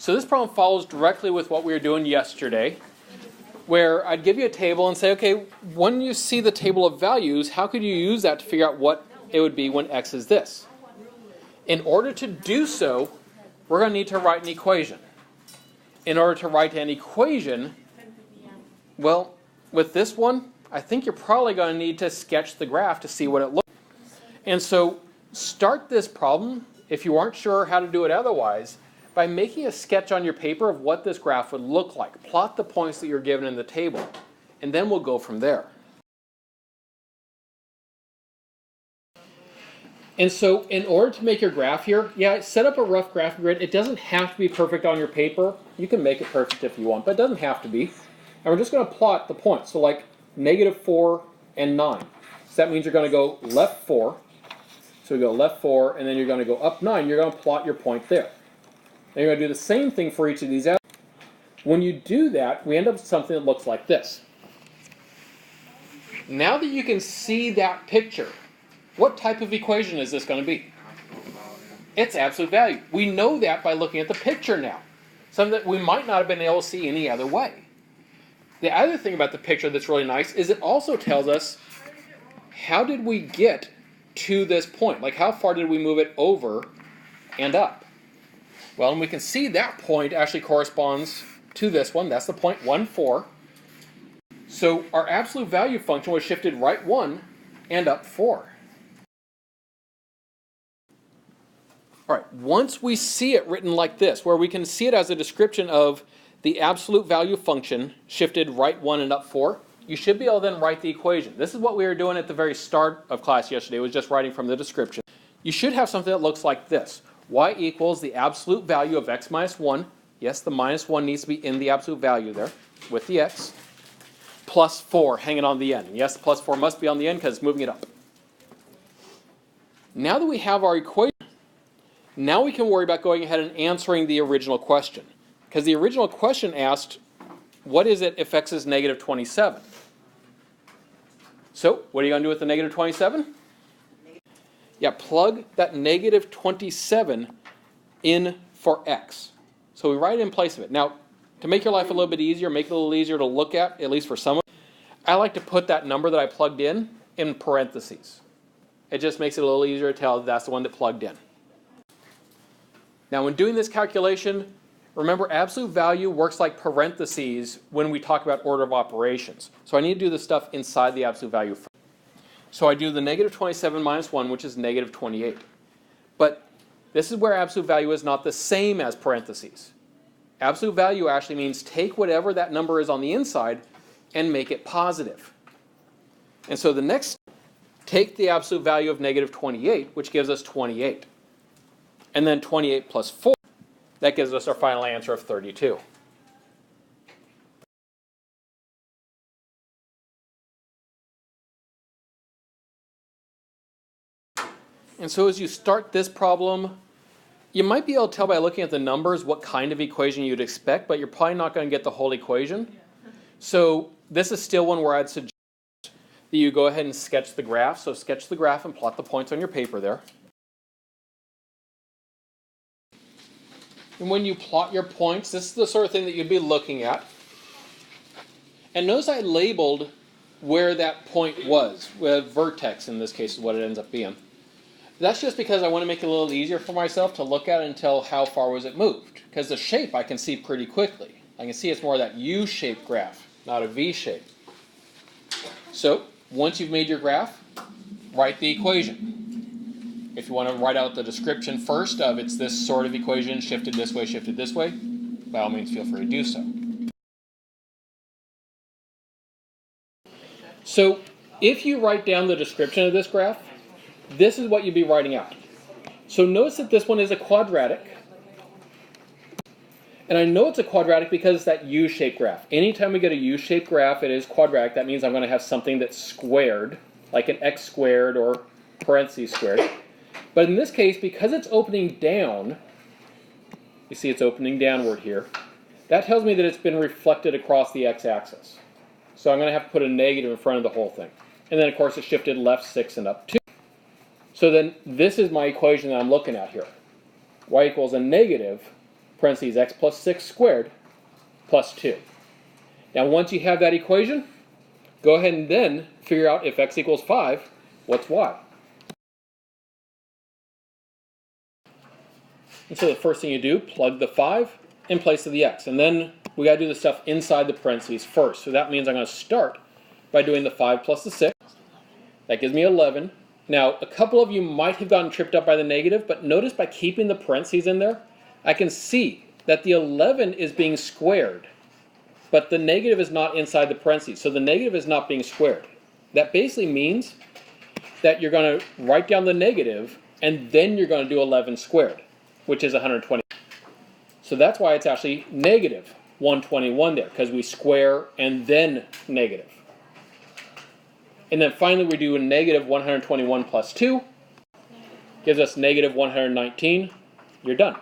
So this problem follows directly with what we were doing yesterday, where I'd give you a table and say, okay, when you see the table of values, how could you use that to figure out what it would be when x is this? In order to do so, we're going to need to write an equation. In order to write an equation, well, with this one, I think you're probably going to need to sketch the graph to see what it looks like. And so start this problem, if you aren't sure how to do it otherwise, by making a sketch on your paper of what this graph would look like. Plot the points that you're given in the table, and then we'll go from there. And so in order to make your graph here, set up a rough graph grid. It doesn't have to be perfect on your paper. You can make it perfect if you want, but it doesn't have to be. And we're just going to plot the points. So like -4 and 9. So that means you're going to go left 4. So we go left 4, and then you're going to go up 9. You're going to plot your point there. And you're going to do the same thing for each of these. When you do that, we end up with something that looks like this. Now that you can see that picture, what type of equation is this going to be? It's absolute value. We know that by looking at the picture now. Something that we might not have been able to see any other way. The other thing about the picture that's really nice is it also tells us how did we get to this point? Like how far did we move it over and up? Well, and we can see that point actually corresponds to this one. That's the point 1, 4. So our absolute value function was shifted right 1 and up 4. All right, once we see it written like this, where we can see it as a description of the absolute value function shifted right 1 and up 4, you should be able to then write the equation. This is what we were doing at the very start of class yesterday, was just writing from the description. You should have something that looks like this. Y equals the absolute value of x minus 1. Yes, the minus 1 needs to be in the absolute value there with the x. Plus 4 hanging on the end. And yes, the plus 4 must be on the end because it's moving it up. Now that we have our equation, now we can worry about going ahead and answering the original question. Because the original question asked, what is it if x is -27? So, what are you going to do with the -27? Yeah, plug that -27 in for x. So we write it in place of it. Now, to make your life a little bit easier, make it a little easier to look at least for some, I like to put that number that I plugged in parentheses. It just makes it a little easier to tell that's the one that plugged in. Now, when doing this calculation, remember absolute value works like parentheses when we talk about order of operations. So I need to do the stuff inside the absolute value first. So I do the -27 minus 1, which is -28. But this is where absolute value is not the same as parentheses. Absolute value actually means take whatever that number is on the inside and make it positive. And so the next, take the absolute value of -28, which gives us 28. And then 28 plus 4, that gives us our final answer of 32. And so as you start this problem, you might be able to tell by looking at the numbers what kind of equation you'd expect, but you're probably not going to get the whole equation. So this is still one where I'd suggest that you go ahead and sketch the graph. So sketch the graph and plot the points on your paper there. And when you plot your points, this is the sort of thing that you'd be looking at. And notice I labeled where that point was. Vertex in this case is what it ends up being. That's just because I want to make it a little easier for myself to look at and tell how far was it moved. Because the shape I can see pretty quickly. I can see it's more of that U-shaped graph, not a V-shape. So once you've made your graph, write the equation. If you want to write out the description first of it's this sort of equation, shifted this way, by all means feel free to do so. So if you write down the description of this graph, this is what you'd be writing out. So notice that this one is a quadratic. And I know it's a quadratic because it's that U-shaped graph. Anytime we get a U-shaped graph, it is quadratic. That means I'm going to have something that's squared, like an x squared or parentheses squared. But in this case, because it's opening down, you see it's opening downward here, that tells me that it's been reflected across the x-axis. So I'm going to have to put a negative in front of the whole thing. And then, of course, it shifted left 6 and up 2. So then this is my equation that I'm looking at here. Y equals a negative parentheses x plus 6 squared plus 2. Now once you have that equation, go ahead and then figure out if x equals 5, what's y? And so the first thing you do, plug the 5 in place of the x. And then we got to do the stuff inside the parentheses first. So that means I'm going to start by doing the 5 plus the 6. That gives me 11. Now, a couple of you might have gotten tripped up by the negative, but notice by keeping the parentheses in there, I can see that the 11 is being squared, but the negative is not inside the parentheses. So the negative is not being squared. That basically means that you're going to write down the negative, and then you're going to do 11 squared, which is 120. So that's why it's actually negative 121 there, because we square and then negative. And then finally we do a negative 121 plus 2, gives us negative 119. You're done.